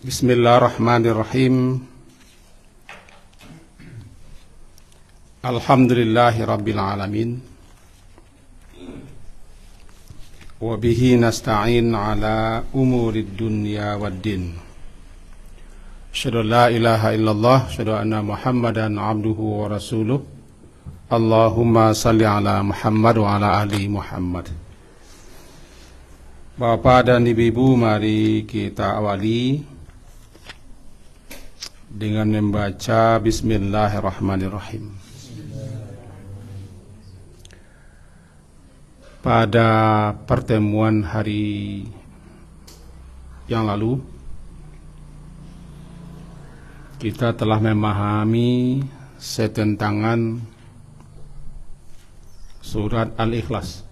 Bismillahirrahmanirrahim. Alhamdulillahi rabbil alamin. Wa bihi nasta'in ala umurid dunya waddin. Asyhadu an la ilaha illallah, asyhadu anna Muhammadan abduhu wa rasuluh. Allahumma salli ala Muhammad wa ala ali Muhammad. Bapak dan ibu-ibu, mari kita awali dengan membaca Bismillahirrahmanirrahim. Pada pertemuan hari yang lalu, kita telah memahami setentangan surat Al-Ikhlas.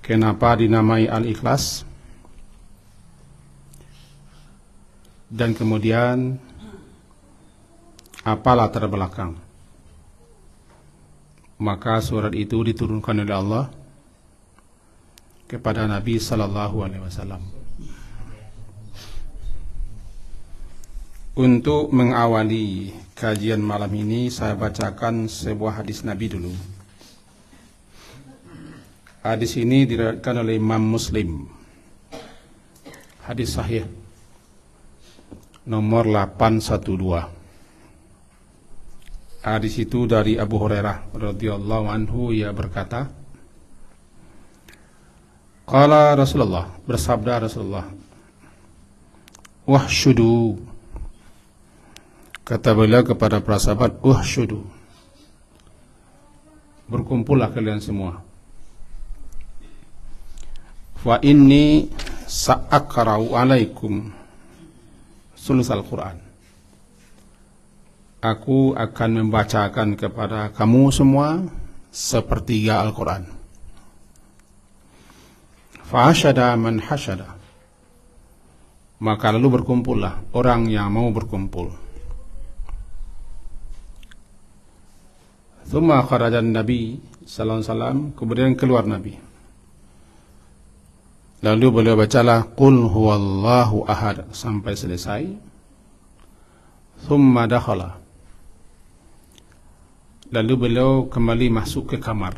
Kenapa dinamai Al-Ikhlas? Dan kemudian apa latar belakang? Maka surat itu diturunkan oleh Allah kepada Nabi sallallahu alaihi wasallam. Untuk mengawali kajian malam ini, saya bacakan sebuah hadis Nabi dulu. Hadis ini diriwayatkan oleh Imam Muslim. Hadis sahih nomor 812. Hadis itu dari Abu Hurairah radhiyallahu anhu, ia berkata, qala Rasulullah, bersabda Rasulullah, wahsyudu, kata beliau kepada para sahabat, wahsyudu, berkumpullah kalian semua. Fa inni sa'akra'u alaikum sulusal Quran. Aku akan membacakan kepada kamu semua sepertiga Al-Quran. Fa'asyada man hasyada, maka lalu berkumpullah orang yang mau berkumpul. Thumma kharajan Nabi sallallahu alaihi wasallam, kemudian keluar Nabi. Lalu beliau bacalah Qul huwallahu ahad sampai selesai. Thumma dakhala, lalu beliau kembali masuk ke kamar.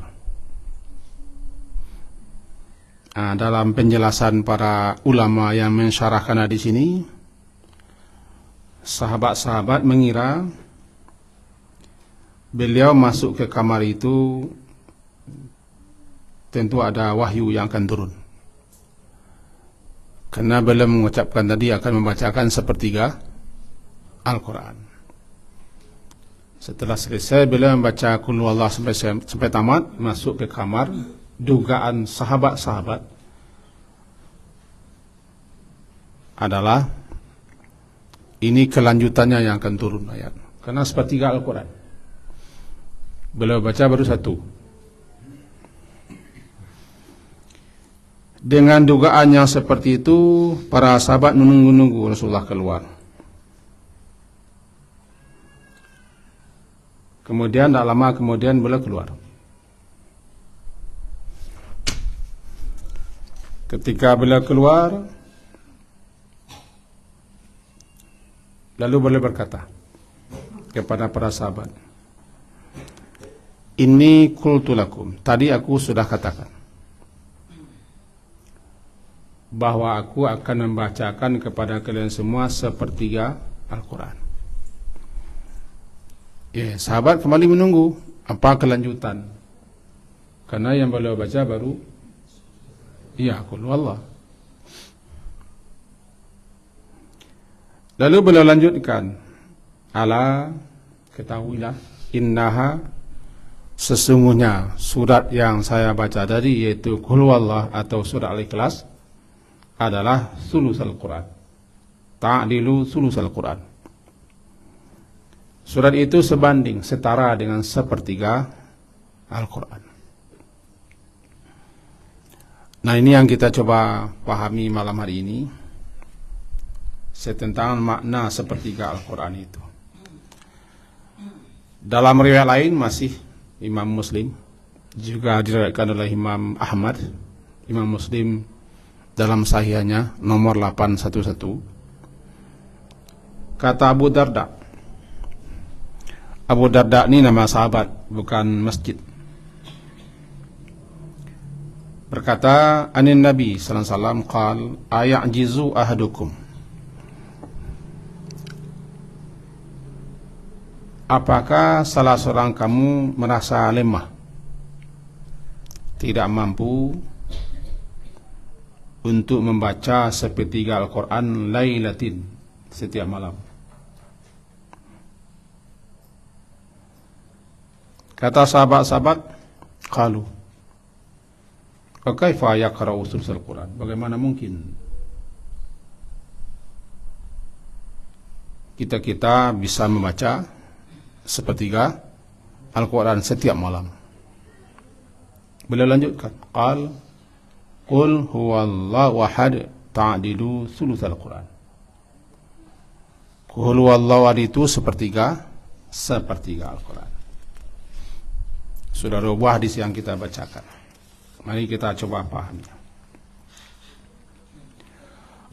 Dalam penjelasan para ulama yang mensyarahkan di sini, sahabat-sahabat mengira beliau masuk ke kamar itu tentu ada wahyu yang akan turun. Karena beliau mengucapkan tadi akan membacakan sepertiga Al-Quran. Setelah selesai beliau membaca Qul huwallahu sampai tamat, masuk ke kamar. Dugaan sahabat-sahabat adalah ini kelanjutannya yang akan turun ayat. Karena sepertiga Al-Quran beliau baca baru satu. Dengan dugaan yang seperti itu, para sahabat menunggu-nunggu Rasulullah keluar. Kemudian tak lama kemudian beliau keluar. Ketika beliau keluar, lalu beliau berkata kepada para sahabat, "Inni qultu lakum." Tadi aku sudah katakan bahwa aku akan membacakan kepada kalian semua sepertiga Al-Quran. Sahabat kembali menunggu apa kelanjutan, karena yang beliau baca baru Qul huwallah. Lalu beliau lanjutkan, ala, ketahuilah, innaha, sesungguhnya surat yang saya baca tadi, yaitu Qul huwallah atau surat Al-Ikhlas, adalah sulusal Quran, ta'dilu sulusal Quran. Surat itu sebanding, setara dengan sepertiga Al-Quran. Nah, ini yang kita coba pahami malam hari ini, tentang makna sepertiga Al-Quran itu. Dalam riwayat lain masih Imam Muslim, juga diriwayatkan oleh Imam Ahmad, Imam Muslim dalam sahihnya nomor 811. Kata Abu Darda. Abu Darda ini nama sahabat, bukan masjid. Berkata, anin Nabi sallallahu alaihi wasallam qal aya'jizu ahadukum. Apakah salah seorang kamu merasa lemah, tidak mampu untuk membaca sepertiga Al-Quran lailatin, setiap malam? Kata sahabat-sahabat, qalu wa kaifa yaqra'u thulutsal Quran? Bagaimana mungkin kita bisa membaca sepertiga Al-Quran setiap malam? Beliau lanjutkan, qal qul huwallahu ahad ta'dilu thulutsal Quran. Qul huwallahu ahad itu sepertiga Al-Quran. Sudah dua buah hadis yang kita bacakan. Mari kita coba pahami.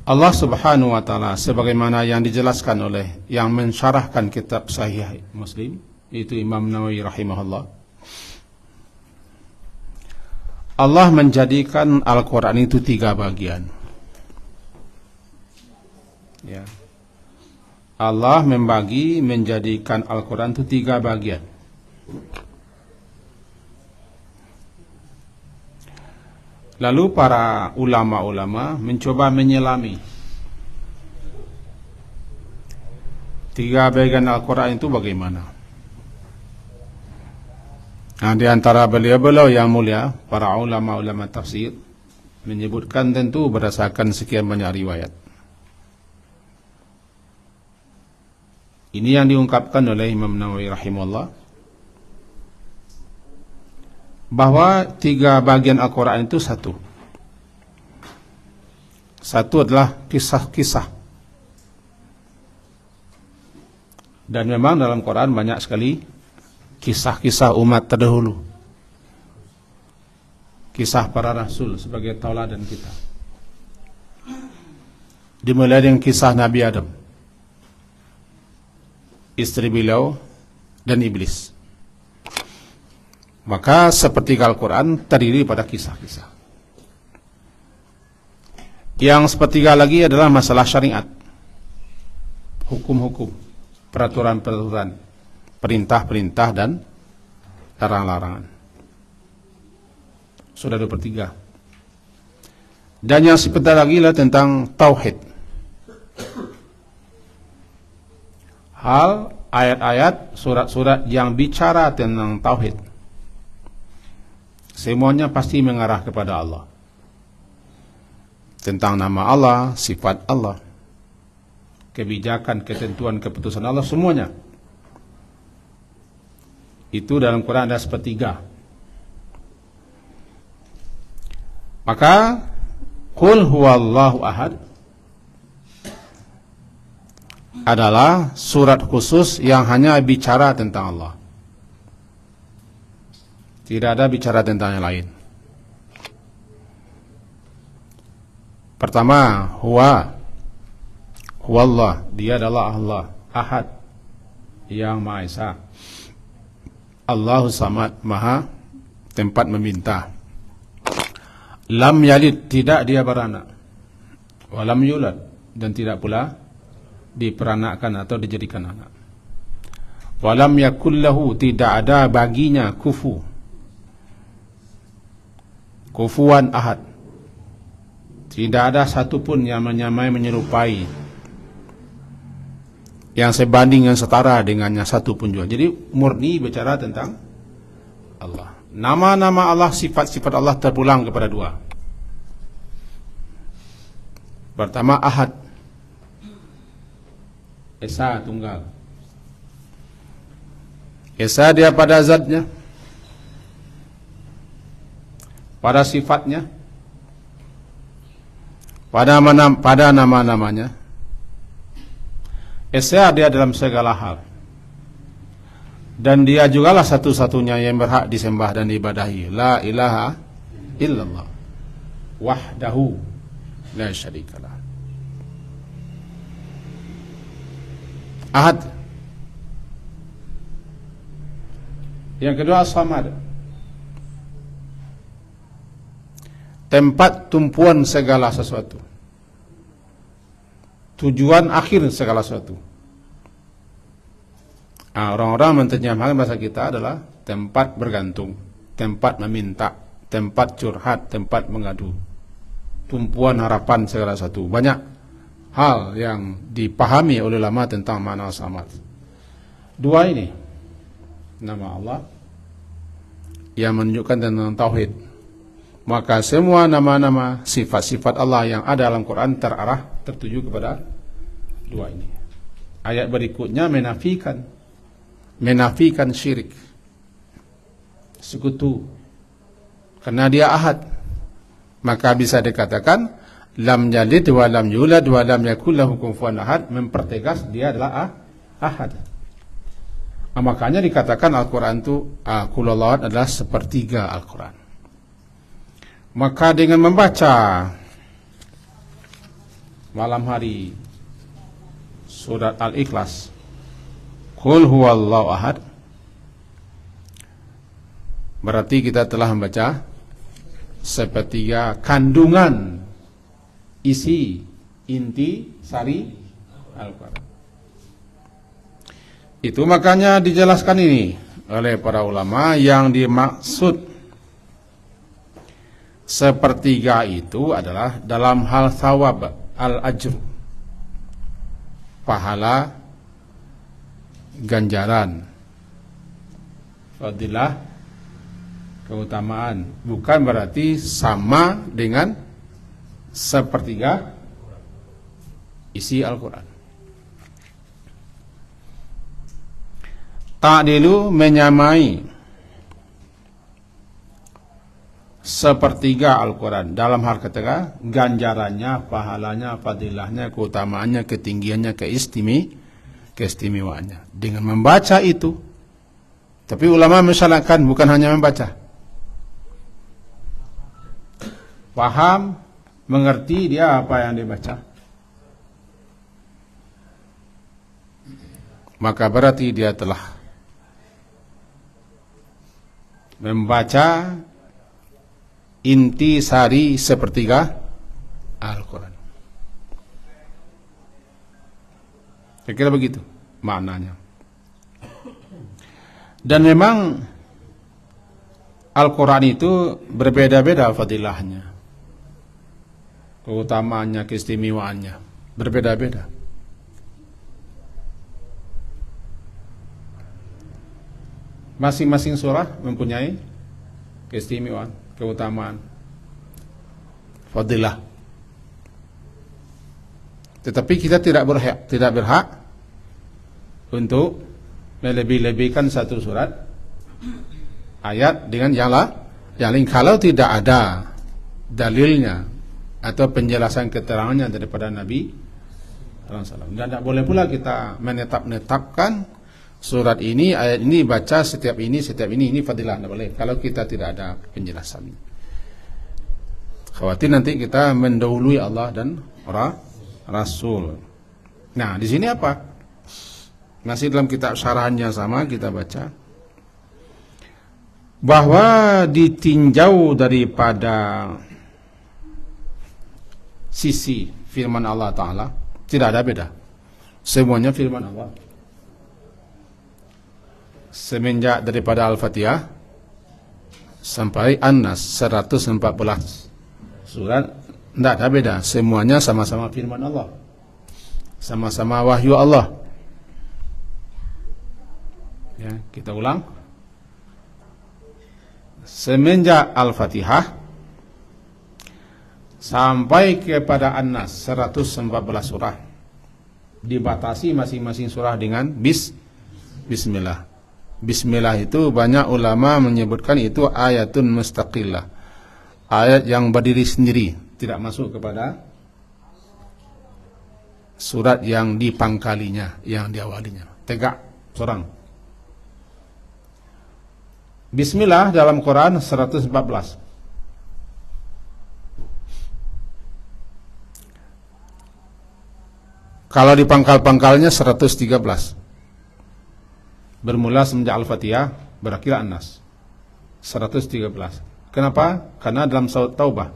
Allah Subhanahu wa taala sebagaimana yang dijelaskan oleh yang mensyarahkan kitab Sahih Muslim, yaitu Imam Nawawi rahimahullah. Allah menjadikan Al-Quran itu 3 bagian. Ya. Allah menjadikan Al-Quran itu 3 bagian. Lalu para ulama-ulama mencoba menyelami 3 bagian Al-Quran itu bagaimana. Nah, di antara beliau-beliau yang mulia, para ulama-ulama tafsir menyebutkan tentu berdasarkan sekian banyak riwayat. Ini yang diungkapkan oleh Imam Nawawi rahimahullah, bahwa 3 bagian Al-Quran itu satu adalah kisah-kisah. Dan memang dalam Quran banyak sekali kisah-kisah umat terdahulu, kisah para rasul sebagai tauladan kita. Dimulai dengan kisah Nabi Adam, istri beliau, dan iblis. Maka sepertiga Al-Quran terdiri pada kisah-kisah. Yang sepertiga lagi adalah masalah syariat, hukum-hukum, peraturan-peraturan, perintah-perintah, dan larang-larangan. Sudah 2/3. Dan yang sepertiga lagi adalah tentang tauhid. Hal ayat-ayat, surat-surat yang bicara tentang tauhid, semuanya pasti mengarah kepada Allah. Tentang nama Allah, sifat Allah, kebijakan, ketentuan, keputusan Allah, semuanya. Itu dalam Quran ada sepertiga. Maka qul huwallahu ahad adalah surat khusus yang hanya bicara tentang Allah. Tidak ada bicara tentang yang lain. Pertama, huwallah, dia adalah Allah, ahad, yang Maha Esa. Allahu Samad, Maha tempat meminta. Lam yalid, tidak dia beranak. Walam yulad, dan tidak pula diperanakkan atau dijadikan anak. Walam yakullahu, tidak ada baginya kufuwan ahad, tidak ada satupun yang menyamai, menyerupai, yang sebanding, yang setara dengannya, satupun juga. Jadi murni bicara tentang Allah. Nama-nama Allah, sifat-sifat Allah terpulang kepada 2. Pertama, ahad, esa, tunggal. Esa dia pada zatnya, pada sifatnya, pada nama-namanya. Esa dia dalam segala hal. Dan dia jugalah satu-satunya yang berhak disembah dan diibadahi. La ilaha illallah wahdahu la syarikalah. Ahad. Yang kedua as-samad, tempat tumpuan segala sesuatu, tujuan akhir segala sesuatu. Orang-orang menerjemahkan bahasa kita adalah tempat bergantung, tempat meminta, tempat curhat, tempat mengadu, tumpuan harapan segala sesuatu. Banyak hal yang dipahami oleh ulama tentang makna samad. Dua ini nama Allah yang menunjukkan tentang tauhid. Maka semua nama-nama sifat-sifat Allah yang ada dalam Quran tertuju kepada dua ini. Ayat berikutnya menafikan syirik, sekutu, karena dia ahad. Maka bisa dikatakan lam yalid wa lam yulad wa lam yakul lahu kufuwan ahad, mempertegas dia adalah ahad. Makanya dikatakan Al-Quran itu kululawat adalah sepertiga Al-Quran. Maka dengan membaca malam hari surat Al-Ikhlas, Qul huwallahu ahad, berarti kita telah membaca sepertiga kandungan isi inti sari Al-Quran. Itu makanya dijelaskan ini oleh para ulama, yang dimaksud sepertiga itu adalah dalam hal thawab, al-ajr, pahala, ganjaran, fadilah, keutamaan. Bukan berarti sama dengan sepertiga isi Al-Quran. Ta'dilu menyamai sepertiga Al-Quran dalam hal ketiga ganjarannya, pahalanya, fadilahnya, keutamaannya, ketinggiannya, keistimewaannya. Dengan membaca itu, tapi ulama mensyaratkan bukan hanya membaca, paham, mengerti dia apa yang dibaca, maka berarti dia telah membaca inti sari sepertiga Al-Quran. Saya kira begitu maknanya. Dan memang Al-Quran itu berbeda-beda fadilahnya, keutamaannya, keistimewaannya berbeda-beda. Masing-masing surah mempunyai keistimewaan, keutamaan, fadilah. Tetapi kita tidak berhak untuk melebih-lebihkan satu surat ayat dengan yang lain kalau tidak ada dalilnya atau penjelasan keterangannya daripada Nabi sallallahu alaihi wasallam. Dan tidak boleh pula kita menetapkan surat ini, ayat ini, baca setiap ini fadilah, tidak boleh kalau kita tidak ada penjelasan. Khawatir nanti kita mendahului Allah dan Rasul. Nah, di sini apa? Masih dalam kitab syarahannya sama, kita baca bahwa ditinjau daripada sisi firman Allah Ta'ala tidak ada beda, semuanya firman Allah. Semenjak daripada Al-Fatihah sampai An-Nas 114 surat, tidak ada beda, semuanya sama-sama firman Allah, sama-sama wahyu Allah. Ya, kita ulang. Semenjak Al-Fatihah sampai kepada An-Nas 114 surah, dibatasi masing-masing surah dengan bismillah. Bismillah itu banyak ulama menyebutkan itu ayatun mustaqillah, ayat yang berdiri sendiri, tidak masuk kepada surat yang dipangkalinya, yang diawalinya, tegak seorang. Bismillah dalam Quran 114. Kalau di pangkal-pangkalnya 113. Bermula semenjak Al-Fatihah berakhir An-Nas. 113. Kenapa? Karena dalam surat Taubah,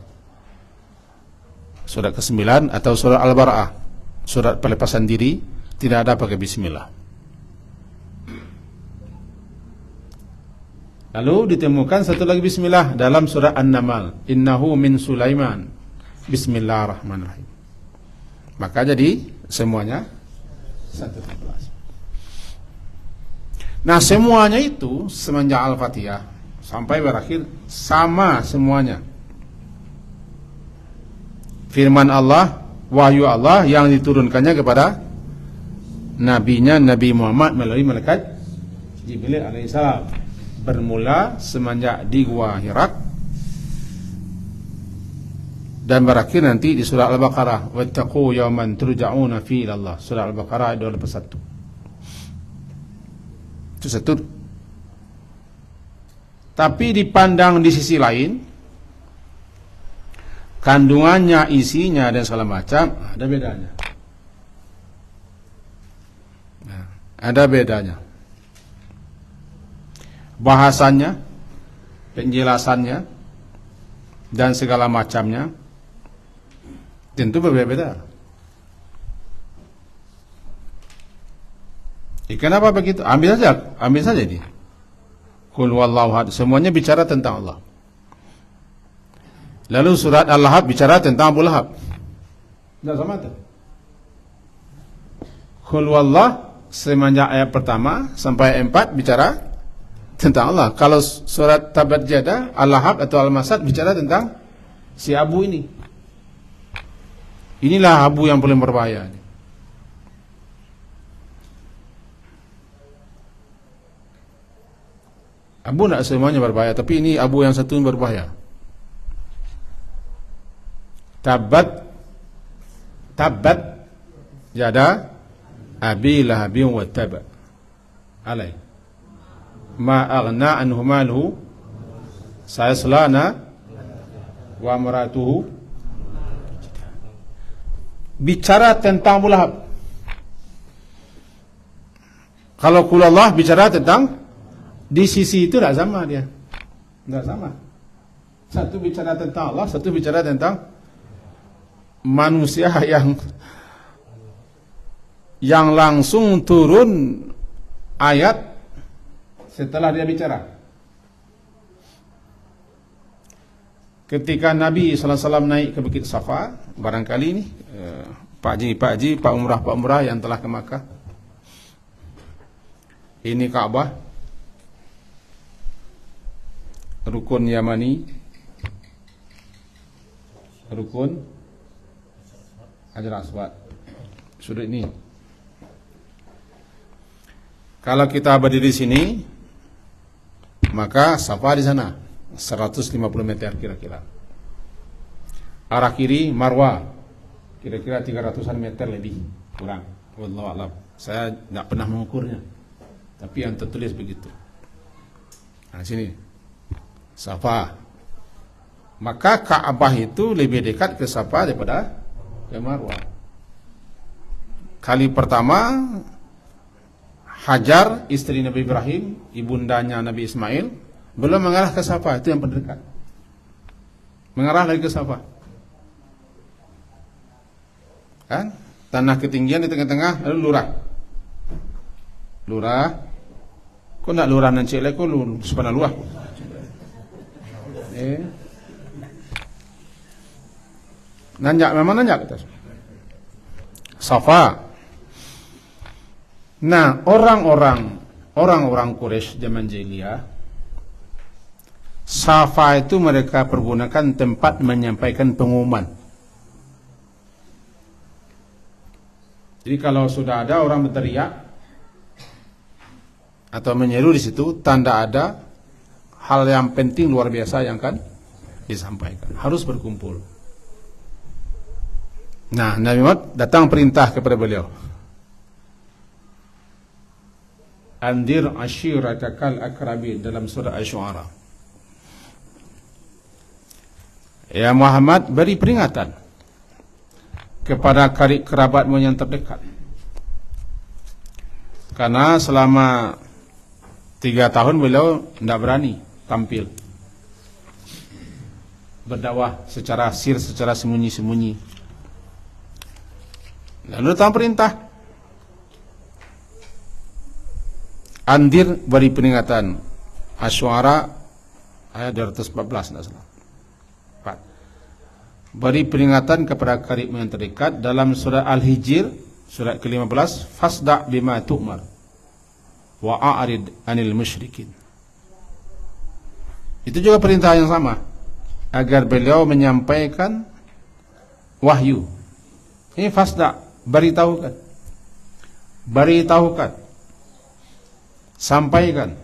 surat ke-9 atau surat Al-Bara'ah, surat pelepasan diri, tidak ada pakai bismillah. Lalu ditemukan satu lagi bismillah dalam surat An-Naml, innahu min Sulaiman, bismillahirrahmanirrahim. Maka jadi semuanya 113. Nah, semuanya itu semenjak Al-Fatihah sampai berakhir sama semuanya. Firman Allah, wahyu Allah yang diturunkannya kepada nabinya Nabi Muhammad melalui malaikat Jibril alaihissalam. Bermula semenjak di Gua Hira dan berakhir nanti di surah Al-Baqarah, wattaqu yawman turja'una fihi ila Allah. Surah Al-Baqarah ayat 21. Itu satu. Tapi dipandang di sisi lain, kandungannya, isinya dan segala macam ada bedanya. Nah, ada bedanya. Bahasanya, penjelasannya dan segala macamnya tentu berbeda-beda. Kenapa begitu? Ambil saja ini. Qul huwallahu ahad, semuanya bicara tentang Allah. Lalu surat Al-Lahab bicara tentang Abu Lahab. Tidak sama tu. Qul huwallahu semenjak ayat pertama sampai 4 bicara tentang Allah. Kalau surat Tabat Yada, Al-Lahab atau Al-Masad bicara tentang si Abu ini. Inilah Abu yang paling berbahaya. Abu tidak semuanya berbahaya, tapi ini Abu yang satu yang berbahaya. Tabat Yada Abi Lahabin wa Tab alai ma aghna anhu maluhu sayaslana wa maratuhu. Bicara tentang Abu Lahab. Kalau Qul Allah bicara tentang, di sisi itu tidak sama dia. Tidak sama. Satu bicara tentang Allah, satu bicara tentang manusia yang langsung turun ayat setelah dia bicara. Ketika Nabi SAW naik ke Bukit Safa, barangkali ini Pak Haji, Pak Umrah yang telah ke Makkah. Ini Ka'bah, Rukun Yamani, Rukun Hajar Aswad. Sudah ini. Kalau kita berdiri di sini, maka Safa di sana 150 meter kira-kira. Arah kiri Marwah kira-kira 300-an meter lebih kurang. Wallahu a'lam. Saya tidak pernah mengukurnya, tapi yang tertulis begitu. Nah, sini Safa. Maka Ka'bah itu lebih dekat ke Safa daripada ke Marwah. Kali pertama Hajar, istri Nabi Ibrahim, ibundanya Nabi Ismail, belum mengarah ke Safa, itu yang terdekat. Mengarah lagi ke Safa. Kan? Tanah ketinggian di tengah-tengah, lalu lurah. Kok nak lurah nanti lagi, kok subhanallah. Nanjak, memang nanjak atas Safa. Nah, orang-orang Quraisy zaman jahiliyah, Safa itu mereka pergunakan tempat menyampaikan pengumuman. Jadi kalau sudah ada orang berteriak atau menyeru di situ, tanda ada hal yang penting luar biasa yang akan disampaikan. Harus berkumpul. Nah, Nabi Muhammad datang perintah kepada beliau. Andir ashiratakal akrabin dalam surah Asy-Syu'ara. Ya Muhammad, beri peringatan kepada karib kerabatmu yang terdekat. Karena selama 3 tahun beliau tidak berani tampil berdakwah secara sir, secara sembunyi-sembunyi. Lalu datang perintah, andir, beri peringatan. Asy-Syu'ara ayat 214 tidak salah. 4. Beri peringatan kepada karibmu yang terdekat. Dalam surah Al-Hijr surat ke-15, fasda' bima tu'mar wa a'rid 'anil musyrikin. Itu juga perintah yang sama, agar beliau menyampaikan wahyu. Ini fasda', beritahukan. Beritahukan. Sampaikan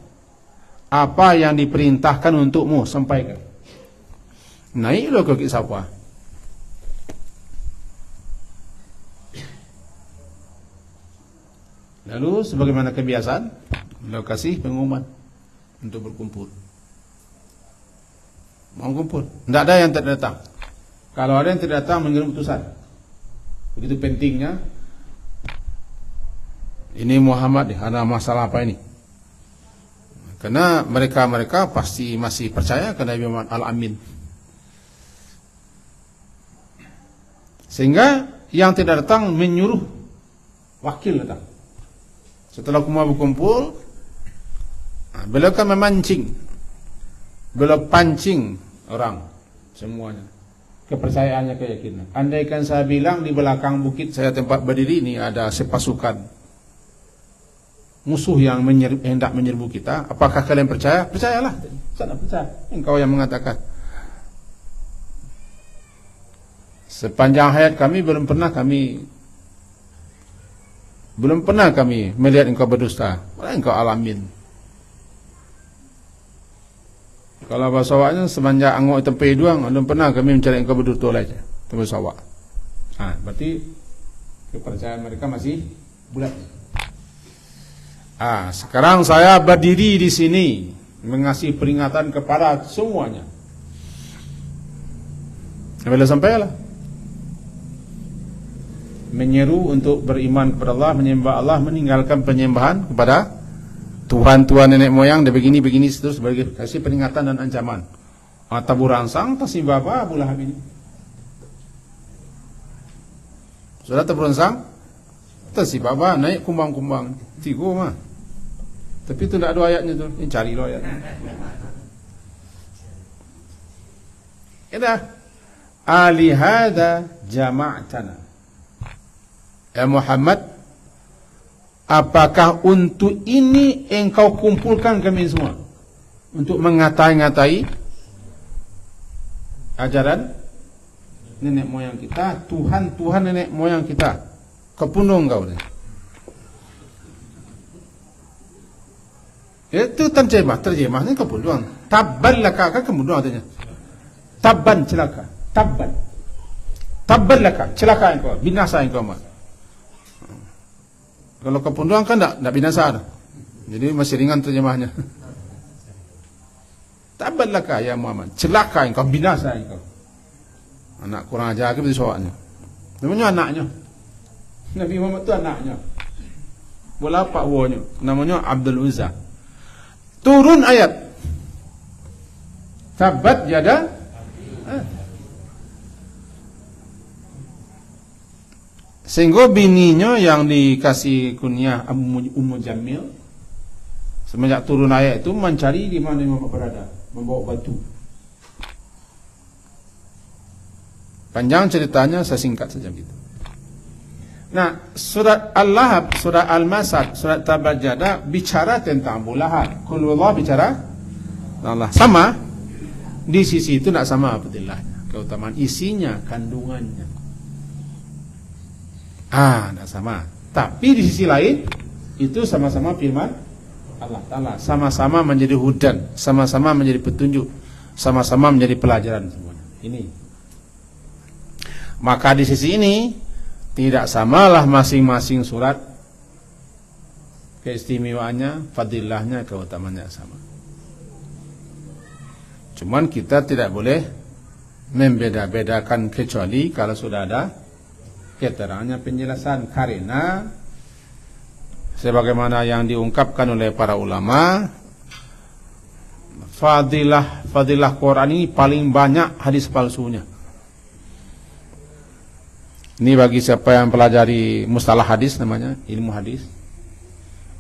apa yang diperintahkan untukmu, sampaikan. Naiklah ke kisafah. Lalu sebagaimana kebiasaan, beliau kasih pengumuman untuk berkumpul. Mau kumpul, tidak ada yang tidak datang. Kalau ada yang tidak datang, mengirim utusan. Begitu pentingnya. Ini Muhammad, ada masalah apa ini? Karena mereka pasti masih percaya kepada Nabi Muhammad Al-Amin. Sehingga yang tidak datang menyuruh wakil datang. Setelah semua berkumpul, beliau kan memancing, beliau pancing orang semuanya, kepercayaannya, keyakinan. Andaikan saya bilang di belakang bukit saya tempat berdiri ini ada sepasukan musuh yang hendak menyerbu kita, apakah kalian percaya? Percayalah. Saya tidak percaya. Engkau yang mengatakan. Sepanjang hayat kami belum pernah kami melihat engkau berdusta. Engkau Al-Amin. Kalau bahasa awaknya semenjak angok tempe duang, belum pernah kami mencari engkau berdusta lagi. Itu bahasa awak. Berarti kepercayaan mereka masih bulat. Sekarang saya berdiri di sini mengasih peringatan kepada semuanya. Bila sampailah menyeru untuk beriman kepada Allah, menyembah Allah, meninggalkan penyembahan kepada Tuhan-Tuhan nenek moyang, dan begini terus sebagai kasih peringatan dan ancaman. Taburansang tasibaba Abu Lahab ini. Sudah taburansang tasibaba naik kumbang-kumbang. Tiga mah. Tapi itu tidak ada ayatnya tuh. Ini cari lo ayatnya. Ida alihada jama'tana. Ya Muhammad, apakah untuk ini engkau kumpulkan kami semua untuk mengatai-ngatai ajaran nenek moyang kita, Tuhan nenek moyang kita? Kepundung kau ni. Itu terjemah ni kepundung. Tabban laka, kan kepundung artinya. Tabban, celaka. Tabban laka, celaka engkau, binasa engkau mah. Kalau kepunduan kan tidak binasa. Jadi masih ringan terjemahnya. Tabban laka ya Muhammad, celaka engkau, binasa engkau. Anak kurang ajar ke begitu soalnya. Namanya anaknya. Nabi Muhammad itu anaknya. Bola pak wonya, namanya Abdul Uzza. Turun ayat. Tabat yada. Sehingga bininya yang dikasih kunyah Ummu Jamil, semenjak turun ayat itu mencari di mana Muhammad berada, membawa batu. Panjang ceritanya, saya singkat saja gitu. Nah, surat Al-Lahab, surat Al-Masad, surat Tabbat Yada bicara tentang Abu Lahab. Qulullah bicara Allah. Sama di sisi itu tidak sama abdillahnya, keutamaan isinya, kandungannya. Tidak sama. Tapi di sisi lain itu sama-sama firman Allah Ta'ala, sama-sama menjadi hudan, sama-sama menjadi petunjuk, sama-sama menjadi pelajaran semuanya. Ini. Maka di sisi ini tidak samalah masing-masing surat keistimewaannya, fadilahnya, keutamaannya sama. Cuman kita tidak boleh membeda-bedakan kecuali kalau sudah ada keterangannya penjelasan, karena sebagaimana yang diungkapkan oleh para ulama, fadilah Quran ini paling banyak hadis palsunya. Ini bagi siapa yang pelajari mustalah hadis, namanya ilmu hadis,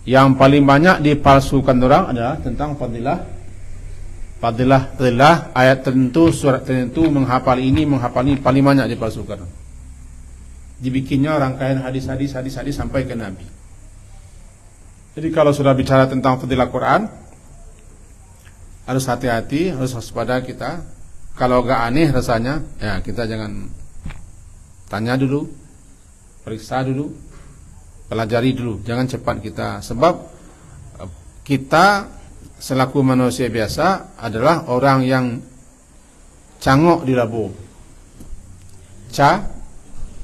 yang paling banyak dipalsukan orang adalah tentang fadilah ayat tertentu, surat tertentu, menghafal ini paling banyak dipalsukan. Dibikinnya rangkaian hadis sampai ke Nabi. Jadi kalau sudah bicara tentang fadilah Quran, harus hati-hati, harus waspada kita. Kalau gak aneh rasanya, ya kita jangan, tanya dulu, periksa dulu, pelajari dulu, jangan cepat kita. Sebab kita selaku manusia biasa adalah orang yang cangok di labo.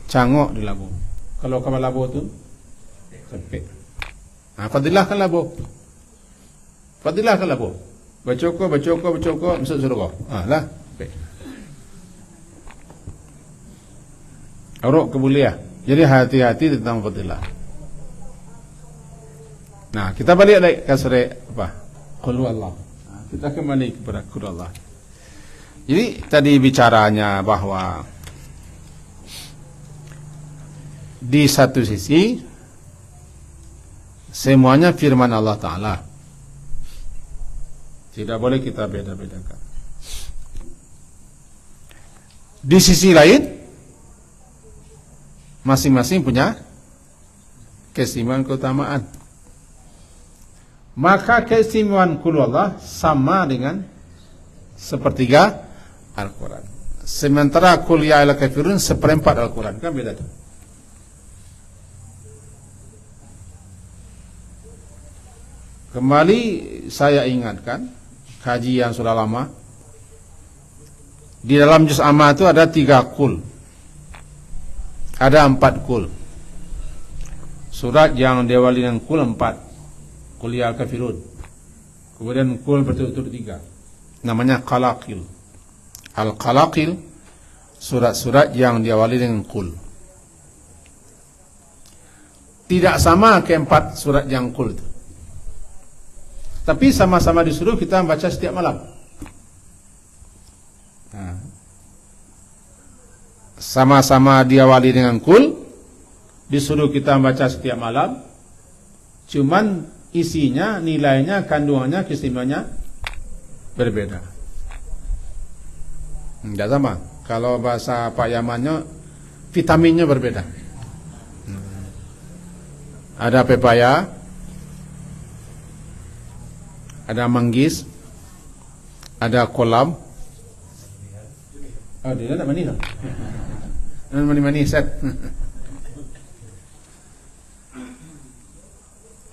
Cangok di labo. Kalau kamu labo tu cepet. Nah, fadilah kan labo. Bacoko masuk surga. Lah. Orok kebuliah. Jadi hati-hati tentang fadilah. Nah, kita balik lagi ke surat apa? Qul huwallah. Nah, kita kembali kepada Qul huwallah. Jadi tadi bicaranya bahwa di satu sisi semuanya firman Allah Ta'ala, tidak boleh kita beda-bedakan. Di sisi lain, masing-masing punya keistimewaan keutamaan. Maka keistimewaan Qul huwallah sama dengan sepertiga Al-Quran. Sementara Qul ya ayyuhal kafirun seperempat Al-Quran, kan beda tuh. Kembali saya ingatkan kaji yang sudah lama. Di dalam juz amma itu ada 3 qul. Ada 4 qul. Surat yang diawali dengan qul 4. Qul ya al-kafirun. Kemudian qul berturut-turut 3. Namanya qalaqil. Al-qalaqil, surat-surat yang diawali dengan qul. Tidak sama keempat surat yang qul itu. Tapi sama-sama disuruh kita baca setiap malam. Nah, sama-sama diawali dengan qul, disuruh kita baca setiap malam. Cuman isinya, nilainya, kandungannya, keistimewaannya berbeda. Tidak sama. Kalau bahasa Pak Yamannya, vitaminnya berbeda. Ada pepaya, ada manggis, ada kolam. Oh, dia tak manis lah. Manis-manis set.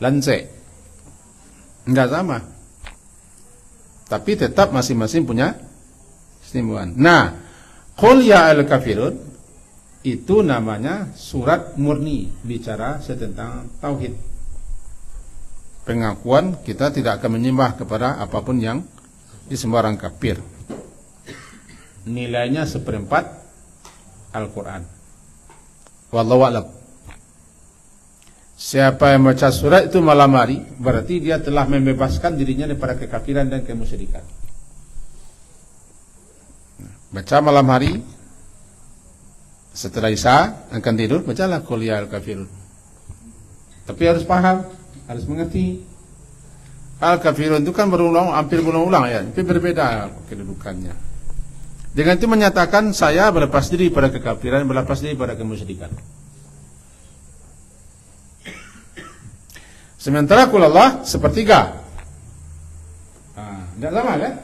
Lancek. Enggak sama. Tapi tetap masing-masing punya keistimewaan. Nah, Qul ya ayyuhal kafirun itu namanya surat murni, bicara tentang tauhid. Pengakuan kita tidak akan menyembah kepada apapun yang disembah orang kafir. Nilainya seperempat Al-Quran. Wallahu a'lam. Siapa yang baca surat itu malam hari, berarti dia telah membebaskan dirinya daripada kekafiran dan kemusyrikan. Baca malam hari, setelah Isya akan tidur, bacalah Qul ya ayyuhal kafirun. Tapi harus paham, harus mengerti. Al-kafirun itu kan hampir berulang-ulang ya, tapi berbeda kedudukannya. Dengan itu menyatakan saya berlepas diri pada kekafiran, berlepas diri pada kemusyrikan. Sementara Qul Allah sepertiga. Tidak sama kan?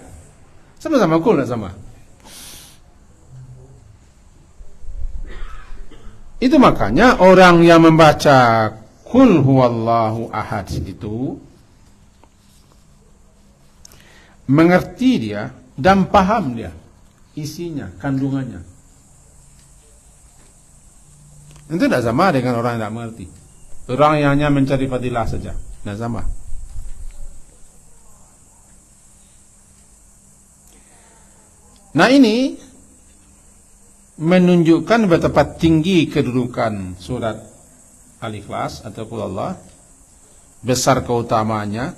Sama-sama Qul, tidak sama. Itu makanya orang yang membaca Qul huwallahu ahad itu mengerti dia dan paham dia isinya, kandungannya. Itu tidak sama dengan orang yang tidak mengerti. Orang yang hanya mencari fadilah saja, tidak sama. Nah ini menunjukkan betapa tinggi kedudukan surat Al-Ikhlas atau Qul Allah, besar keutamaannya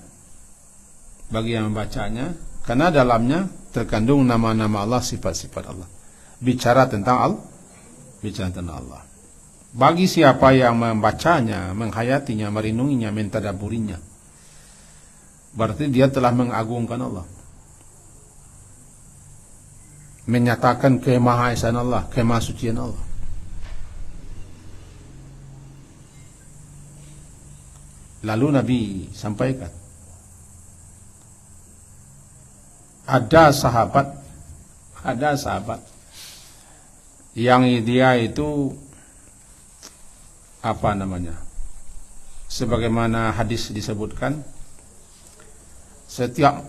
bagi yang membacanya, karena dalamnya terkandung nama-nama Allah, sifat-sifat Allah. Bicara tentang Allah. Bagi siapa yang membacanya, menghayatinya, merenunginya, mentadaburinya, berarti dia telah mengagungkan Allah, menyatakan kemahasaan Allah, kemahasucian Allah. Lalu Nabi sampaikan, ada sahabat yang dia itu sebagaimana hadis disebutkan, setiap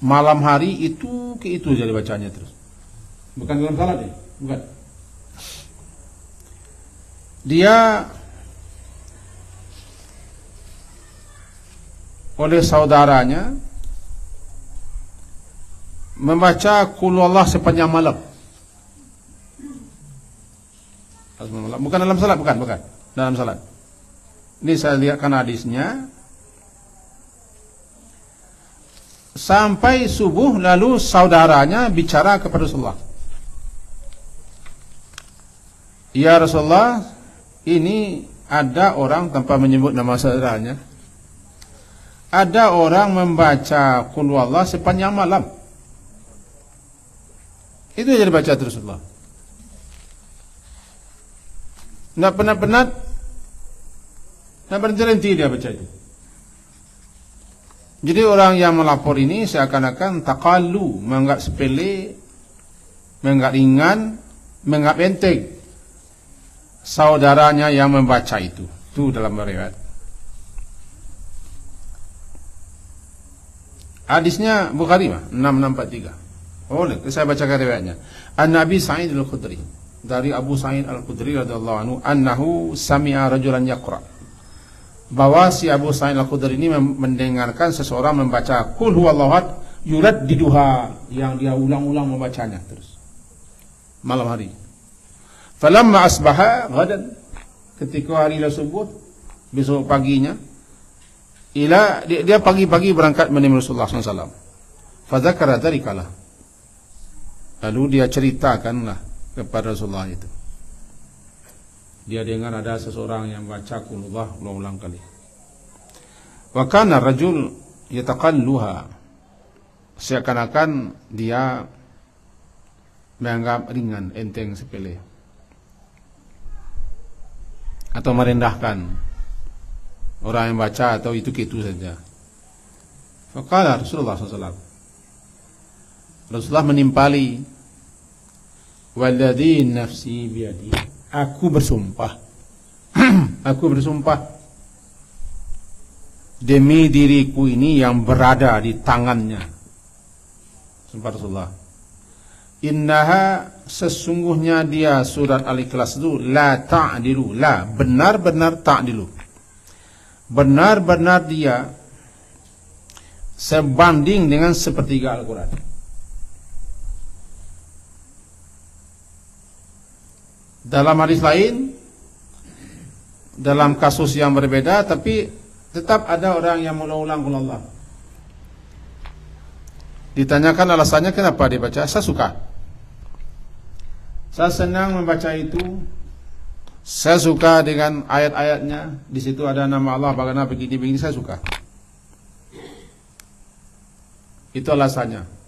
malam hari itu ke itu jadi bacanya terus. Bukan dalam salat ya? Bukan. Dia oleh saudaranya membaca Qul Allah sepanjang malam. Bukan dalam salat, bukan dalam salat. Ini saya lihatkan hadisnya. Sampai subuh, lalu saudaranya bicara kepada Rasulullah, ya Rasulullah, ini ada orang, tanpa menyebut nama saudaranya, ada orang membaca Qul Allah sepanjang malam. Itu yang dibaca terus Rasulullah. Tidak penat-penat, tidak berhenti dia baca itu. Jadi orang yang melapor ini seakan-akan taqallu, menganggap sepele, menganggap ringan, menganggap enteng saudaranya yang membaca itu. Itu dalam riwayat. Hadisnya Bukhari 6643. Boleh saya bacakan riwayatnya. An-Nabi Sa'id Al-Khudri, dari Abu Sa'id Al-Khudri radhiyallahu anhu, annahu sami'a rajulan yaqra, bahwa si Abu Sa'id Al-Khudri ini mendengarkan seseorang membaca Qul huwallahu ahad yuraddiduha, yang dia ulang-ulang membacanya terus malam hari. Falamma asbaha ghadan, ketika hari subuh, besok paginya, dia pagi-pagi berangkat menemui Rasulullah SAW. Fadzakara dzalikalah, lalu dia ceritakanlah kepada Rasulullah itu. Dia dengar ada seseorang yang baca Qul Allah ulang-ulang kali. Wa kana rajul yataqalluha, seakan-akan dia menganggap ringan, enteng, sepele, atau merendahkan orang yang baca, atau itu-itu saja. Faqala Rasulullah SAW, Rasulullah menimpali, walladzi nafsi biyadihi, aku bersumpah aku bersumpah demi diriku ini yang berada di tangannya, sumpah Rasulullah, innaha, sesungguhnya dia surat Al-Ikhlas itu, la ta'dilu, la, benar-benar ta'dilu, benar-benar dia sebanding dengan sepertiga Al-Quran. Dalam hadis lain, dalam kasus yang berbeda, tapi tetap ada orang yang mengulang Qul Allah. Ditanyakan alasannya kenapa dibaca, saya suka, saya senang membaca itu, saya suka dengan ayat-ayatnya, di situ ada nama Allah, bagaimana begini-begini, saya suka. Itu alasannya.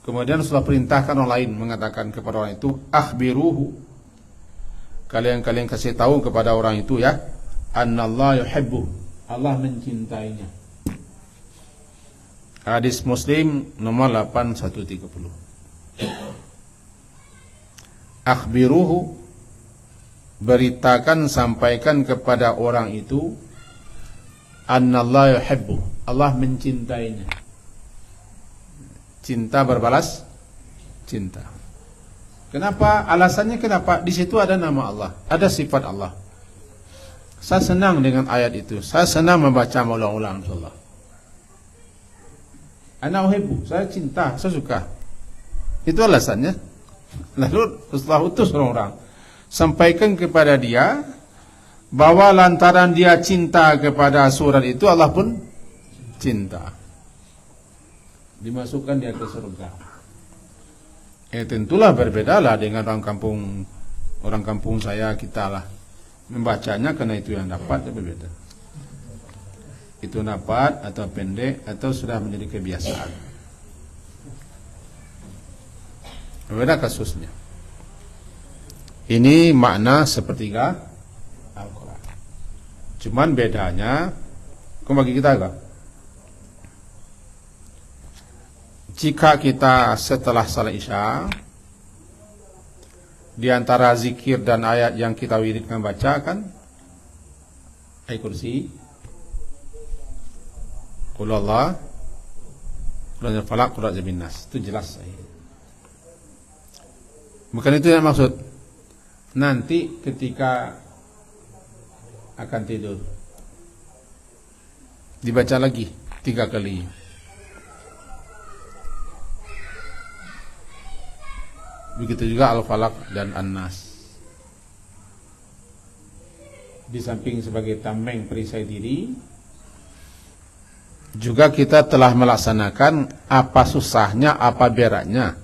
Kemudian Rasulullah perintahkan orang lain, mengatakan kepada orang itu, akhbiruhu, kalian kasih tahu kepada orang itu ya, annallaha yuhibbu, Allah mencintainya. Hadis Muslim nomor 8130. Akhbiruhu, beritakan, sampaikan kepada orang itu, annallaha yuhibbu, Allah mencintainya. Cinta berbalas cinta. Kenapa? Alasannya kenapa? Di situ ada nama Allah, ada sifat Allah. Saya senang dengan ayat itu, saya senang membaca ulang-ulang Rasulullah. Ana uhibbu, saya cinta, saya suka. Itu alasannya. Lalu Rasulullah utus orang-orang, sampaikan kepada dia bahwa lantaran dia cinta kepada surat itu, Allah pun cinta. Dimasukkan dia ke surga. Tentulah berbedalah dengan orang kampung saya, kita lah membacanya karena itu yang dapat, berbeda. Itu dapat atau pendek atau sudah menjadi kebiasaan. Berbeda kasusnya. Ini makna sepertiga Al-Quran. Cuman bedanya, bagi kita agak. Jika kita setelah salat Isya, di antara zikir dan ayat yang kita wiridkan baca kan Ayatul Kursi, Qul Allah, Qul Falaq, Qul A'udzu Binnas. Itu jelas. Bukan itu yang maksud. Nanti ketika akan tidur dibaca lagi 3 kali. Begitu juga Al-Falaq dan An-Nas. Di samping sebagai tameng perisai diri, juga kita telah melaksanakan apa susahnya, apa beratnya.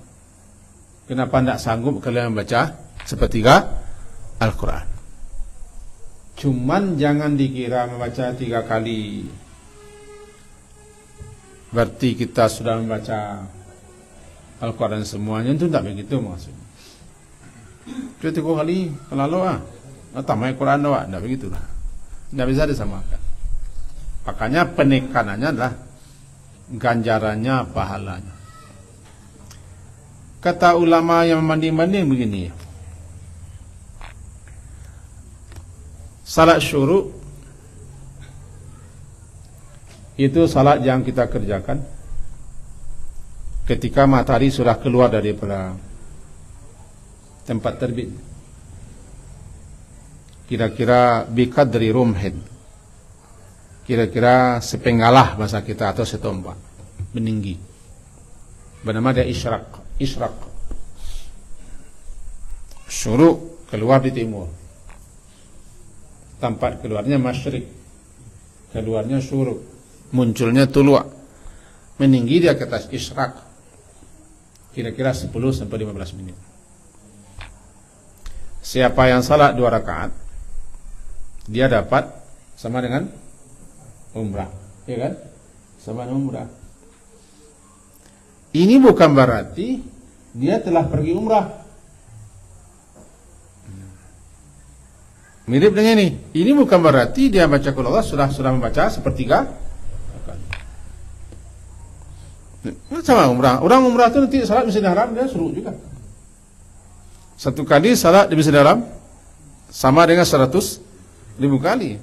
Kenapa tidak sanggup kalian membaca sepertiga Al-Quran? Cuman jangan dikira membaca 3 kali berarti kita sudah membaca Al-Quran semuanya. Itu tidak begitu maksudnya. Itu 3 kali lalu tamai Quran doa, tidak begitu lah. Tidak bisa disamakan. Makanya penekanannya adalah ganjarannya, pahalanya. Kata ulama yang membanding-banding begini, salat syuruk itu salat yang kita kerjakan ketika matahari sudah keluar daripada tempat terbit, kira-kira biqadri rumhin, kira-kira sepenggalah bahasa kita atau setombak meninggi, bernama dia isyraq. Syuruk keluar di timur, tempat keluarnya masyrik, keluarnya syuruk, munculnya tulu', meninggi dia ke atas isyraq, kira-kira 10 sampai 15 menit. Siapa yang salat 2 rakaat, dia dapat sama dengan umrah, ya kan? Sama dengan umrah. Ini bukan berarti dia telah pergi umrah. Mirip dengan ini. Ini bukan berarti dia baca Qul Allah sudah membaca sepertiga. Sama umrah. Orang umrah itu nanti salat di Masjidil Haram dia suruh juga. 1 kali salat di Masjidil Haram sama dengan 100.000 kali.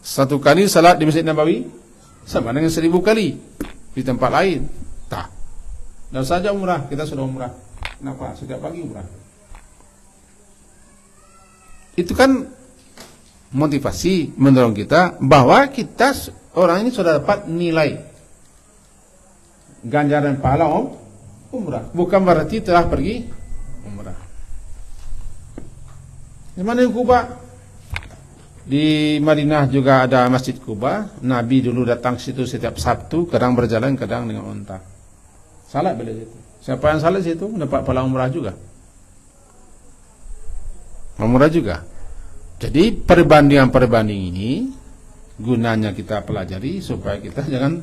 1 kali salat di Masjid Nabawi sama dengan 1.000 kali di tempat lain. Tak. Dan saja umrah, kita sudah umrah. Kenapa? Setiap pagi umrah. Itu kan motivasi mendorong kita bahwa kita orang ini sudah dapat nilai ganjaran pahala umrah. Bukan berarti telah pergi umrah. Di mana di Kuba? Di Madinah juga ada Masjid Kuba. Nabi dulu datang situ setiap Sabtu, kadang berjalan, kadang dengan unta. Salat bila situ. Siapa yang salat situ mendapat pahala umrah juga. Umrah juga. Jadi perbandingan ini gunanya kita pelajari supaya kita jangan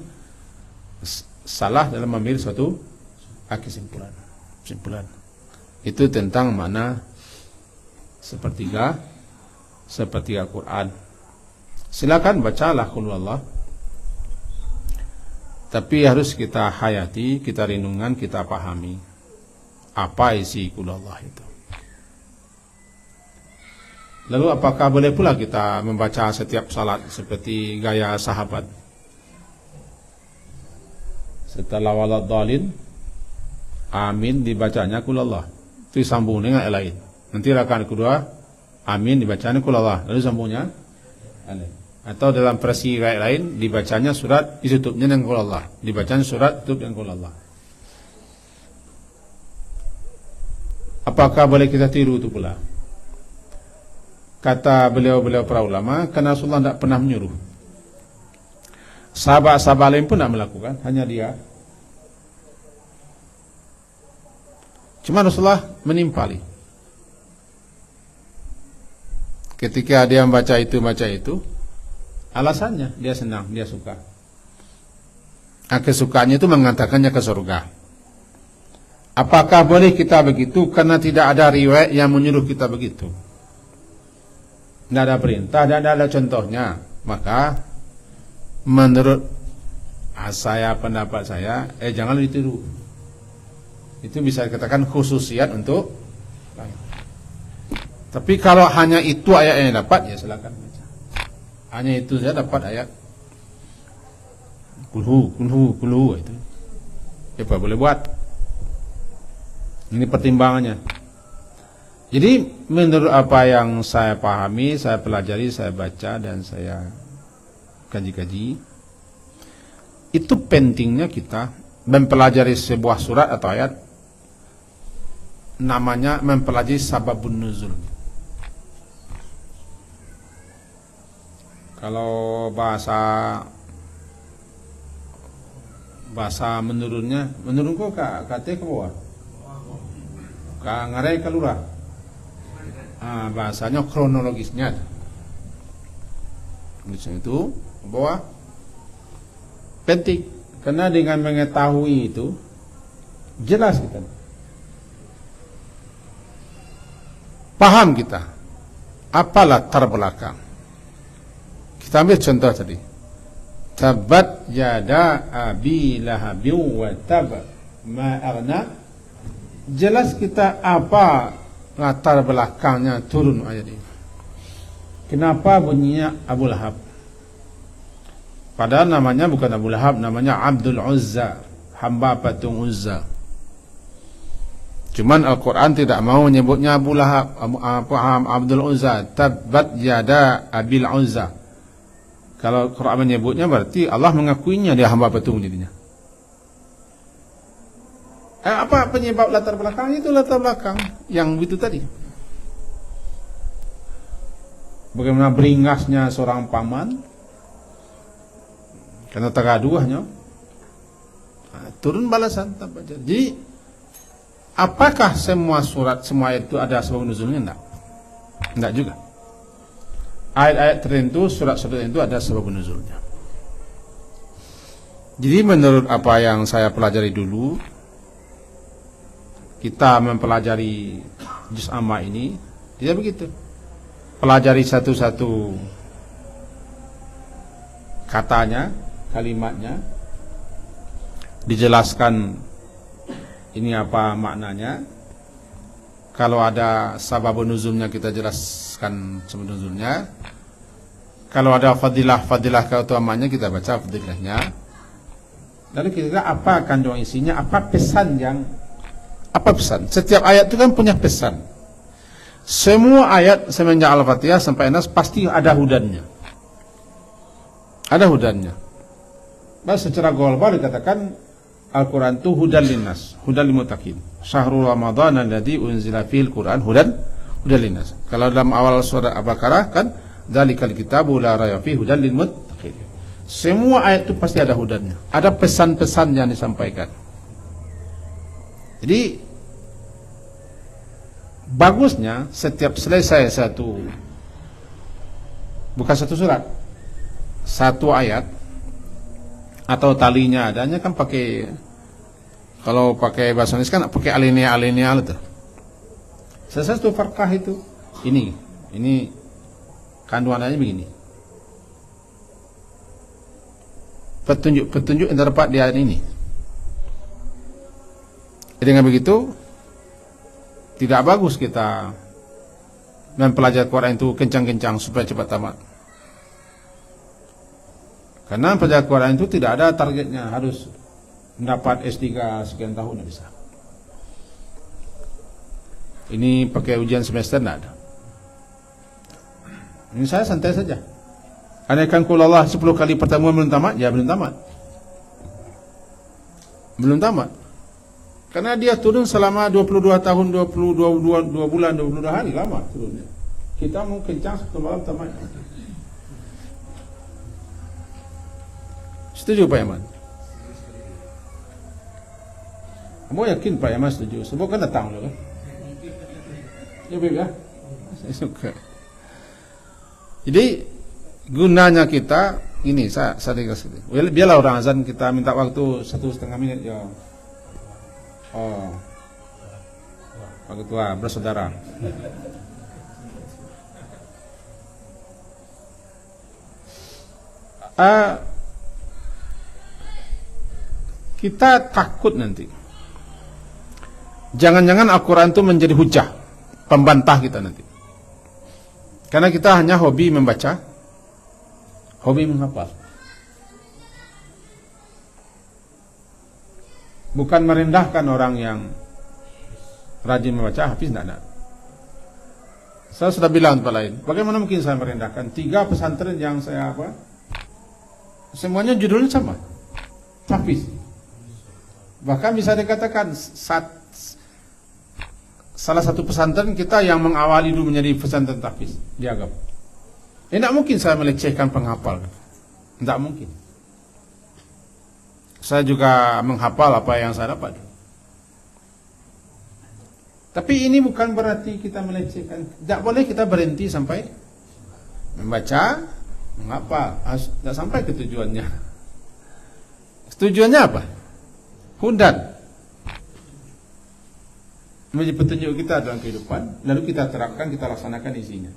salah dalam mengambil suatu kesimpulan. Itu tentang makna sepertiga Quran. Silakan bacalah Qul Allah. Tapi harus kita hayati, kita renungan, kita pahami apa isi Qul Allah itu. Lalu apakah boleh pula kita membaca setiap salat seperti gaya sahabat? Setelah waladhdallin, amin dibacanya Qul Allah. Itu sambung dengan yang lain. Nanti rakaat kedua, amin dibacanya Qul Allah. Lalu sambungnya lain. Atau dalam versi lain dibacanya surat ditutupnya dengan Qul Allah, dibacanya surat tutup dengan Qul Allah. Apakah boleh kita tiru itu pula? Kata beliau-beliau para ulama, karena Rasulullah tidak pernah menyuruh. Sahabat-sahabat lain pun tidak melakukan, hanya dia. Cuma Rasulullah menimpali. Ketika dia membaca itu, alasannya dia senang, dia suka. Kesukaannya itu mengantarkannya ke surga. Apakah boleh kita begitu? Karena tidak ada riwayat yang menyuruh kita begitu. Tidak ada perintah, tidak ada contohnya. Maka menurut pendapat saya, jangan ditiru. Itu bisa dikatakan khususiat untuk lain. Tapi kalau hanya itu ayat yang dapat, ya silakan baca. Hanya itu saja dapat ayat kulhu itu. Apa boleh buat? Ini pertimbangannya. Jadi menurut apa yang saya pahami, saya pelajari, saya baca dan saya kaji-kaji, itu pentingnya kita mempelajari sebuah surat atau ayat, namanya mempelajari sababun nuzul. Kalau bahasa menurunnya, menurun kok kate ke bawah, ngarai ke lurah. Bahasanya kronologisnya. Itu bahwa penting, karena dengan mengetahui itu jelas kita, paham kita apa latar belakang. Kita ambil contoh tadi, tabat yada abi lahabin wa tab ma aghna. Jelas kita apa latar belakangnya turun ayat ini. Kenapa bunyinya Abu Lahab? Padahal namanya bukan Abu Lahab, namanya Abdul Uzza, hamba patung Uzza. Cuman Al-Quran tidak mau menyebutnya Abu Lahab, Abdul Uzza, tabat yada abil Uzza. Kalau Quran menyebutnya berarti Allah mengakuinya dia hamba patung jadinya. Apa penyebab latar belakang? Itu latar belakang yang itu tadi. Bagaimana beringasnya seorang paman karena tergaduhnya, turun balasan tanpa jadi. Jadi apakah semua surat, semua ayat itu ada sebab nuzulnya? Enggak juga. Ayat-ayat tertentu, surat-surat itu ada sebab nuzulnya. Jadi menurut apa yang saya pelajari dulu, kita mempelajari juz amma ini tidak begitu. Pelajari satu-satu katanya, kalimatnya, dijelaskan ini apa maknanya. Kalau ada sabab nuzulnya kita jelaskan sebab nuzulnya. Kalau ada fadilah keutamaannya kita baca fadilahnya. Lalu kita apa kandungan isinya, apa pesan. Setiap ayat itu kan punya pesan. Semua ayat semenjak Al-Fatihah sampai Nas pasti ada hudannya. Ada hudannya. Bahwa secara global dikatakan Al-Quran itu hudan linnas, hudan limuttaqin. Syahrul Ramadan alladzi unzila fil Quran hudan linnas. Kalau dalam awal surah Al-Baqarah kan dzalikal kitabu la raiba fihi hudan lil muttaqin. Semua ayat itu pasti ada hudannya. Ada pesan-pesan yang disampaikan. Jadi bagusnya setiap selesai bukan satu surat, satu ayat atau talinya adanya kan pakai, kalau pakai bahasa Indonesia kan pakai alinea itu. Selesai itu farqah itu. Ini kandungannya begini. Petunjuk yang terdapat di ayat ini. Jadi dengan begitu tidak bagus kita mempelajari Quran itu kencang-kencang supaya cepat tamat. Karena pelajaran Quran itu tidak ada targetnya harus mendapat S3 sekian tahun, tidak bisa. Ini pakai ujian semester tidak ada. Ini saya santai saja. Andaikan kalau Allah 10 kali pertemuan belum tamat, ya belum tamat. Belum tamat. Karena dia turun selama 22 tahun, 22 bulan, 22 hari, lama turunnya. Kita mau kencang satu malam tamat. Setuju Pak Yaman? Kamu yakin Pak Yaman setuju? Sebab kan datang loh kan? Ya Beb ya? Saya suka. Jadi gunanya kita ini saya kasih. Biarlah orang azan kita minta waktu 1,5 menit ya. Oh, Pak Ketua bersaudara. Kita takut nanti. Jangan-jangan Al-Quran itu menjadi hujah, pembantah kita nanti. Karena kita hanya hobi membaca, hobi menghafal. Bukan merendahkan orang yang rajin membaca, hafiz, tidak ada. Saya sudah bilang tempat lain, bagaimana mungkin saya merendahkan 3 pesantren yang saya semuanya judulnya sama, hafiz. Bahkan bisa dikatakan salah satu pesantren kita yang mengawali dulu menjadi pesantren tahfiz dianggap. Tidak mungkin saya melecehkan penghafal, tidak mungkin. Saya juga menghafal apa yang saya dapat. Tapi ini bukan berarti kita melecehkan. Tidak boleh kita berhenti sampai membaca, menghafal, tidak sampai ke tujuannya. Tujuannya apa? Hudan, menjadi petunjuk kita dalam kehidupan, lalu kita terapkan, kita laksanakan isinya.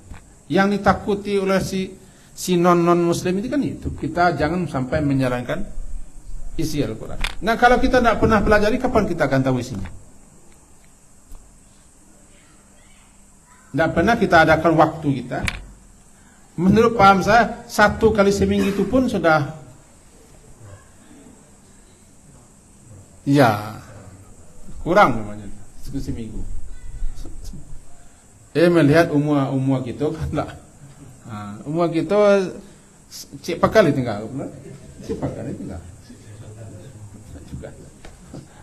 Yang ditakuti oleh si non muslim itu kan itu, kita jangan sampai menyarankan isi Al-Quran. Nah kalau kita tidak pernah pelajari, kapan kita akan tahu isinya? Tidak pernah kita adakan waktu kita. Menurut paham saya, 1 kali seminggu itu pun sudah, ya kurang namanya seminggu. Melihat umur kita kan lah. Umur kita cik pakal tinggal, cik pakal tinggal. Juga.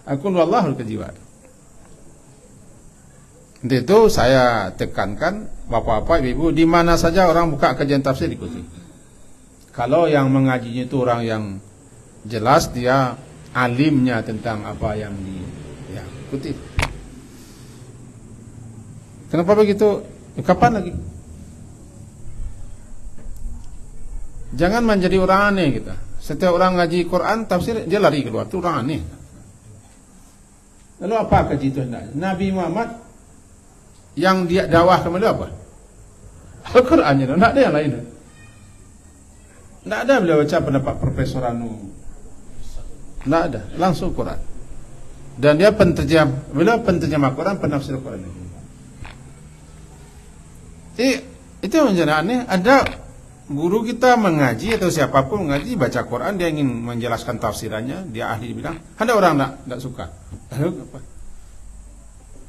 Aku wallahul kejiwaan. Itu saya tekankan bapak-bapak, ibu-ibu, di mana saja orang buka kajian tafsir ikuti. Kalau yang mengajinya itu orang yang jelas dia alimnya tentang apa yang ikuti. Kenapa begitu? Kapan lagi? Jangan menjadi orang aneh kita. Setiap orang ngaji Quran tafsir dia lari keluar, itu orang aneh. Lalu apa kaji itu hendaknya? Nabi Muhammad yang dia dakwah kepada apa? Al-Qurannya, tidak ada yang lain. Tidak ada beliau baca pendapat Profesor Anu. Tidak ada, langsung Quran. Dan dia beliau penterjemah Quran, penafsir Quran. Itu yang menjadi aneh. Ada guru kita mengaji atau siapapun mengaji, baca Quran, dia ingin menjelaskan tafsirannya, dia ahli bilang, ada orang tidak suka.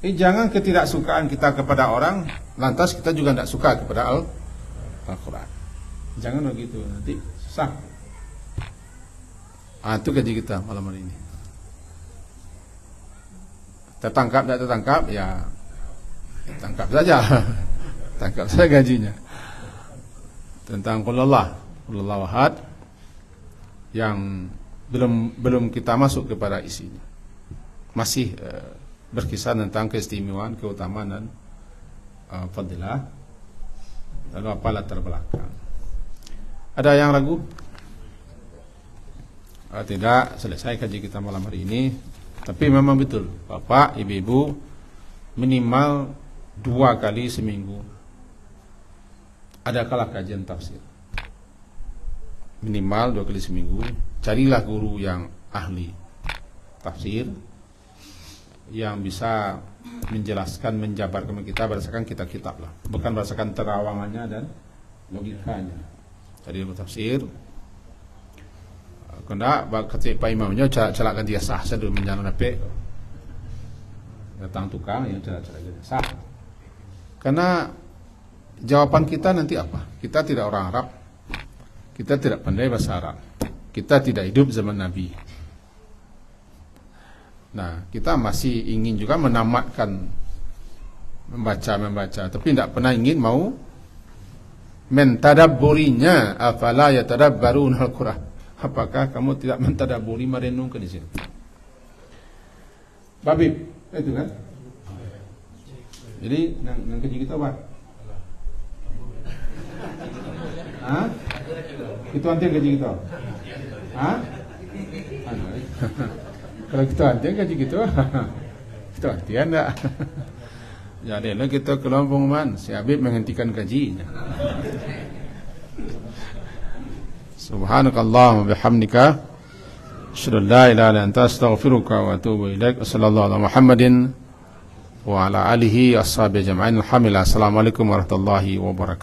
Jangan ketidaksukaan kita kepada orang, lantas kita juga tidak suka kepada Al-Quran. Jangan begitu, nanti susah. Itu gaji kita malam hari ini. Tertangkap tidak tertangkap, ya tangkap saja. Tangkap saja gajinya. Tentang qul huwallahu ahad yang belum kita masuk kepada isinya. Masih berkisah tentang keistimewaan, keutamaan dan fadilah. Lalu apa latar belakang? Ada yang ragu? Tidak, selesai kaji kita malam hari ini. Tapi memang betul, Bapak, Ibu-ibu, minimal 2 kali seminggu adakanlah kajian tafsir. Minimal 2 kali seminggu. Carilah guru yang ahli tafsir, yang bisa menjelaskan, menjabarkan kita berdasarkan kitab-kitab lah, bukan berdasarkan terawangannya dan logikanya. Jadi guru tafsir. Kena kata Pak Imamnya calakan dia sah saya dulu menjalan apa datang tukang yang calakan dia sah. Karena jawaban kita nanti apa? Kita tidak orang Arab, kita tidak pandai bahasa Arab, kita tidak hidup zaman Nabi. Nah, kita masih ingin juga menamatkan membaca, tapi tidak pernah ingin mau mentadabburinya. Afala yatadabbaruna al-Qur'an. Apakah kamu tidak mentadabburi, merenungkan di sini? Babib, itu kan? Jadi, nang kerja kita apa? Hah? Itu nanti yang kerja kita? Hah? Kalau kita nanti yang kerja kita? Kita nanti enggak? Jadilah kita kelompok man, si Habib menghentikan kajinya. Subhanakallahumma bihamdika, asyhadu an la ilaha illa anta, astaghfiruka wa atubu ilaik. Sallallahu ala Muhammadin wa ala alihi ashabihi ajma'in. Alhamdulillah. Assalamualaikum warahmatullahi wabarakatuh.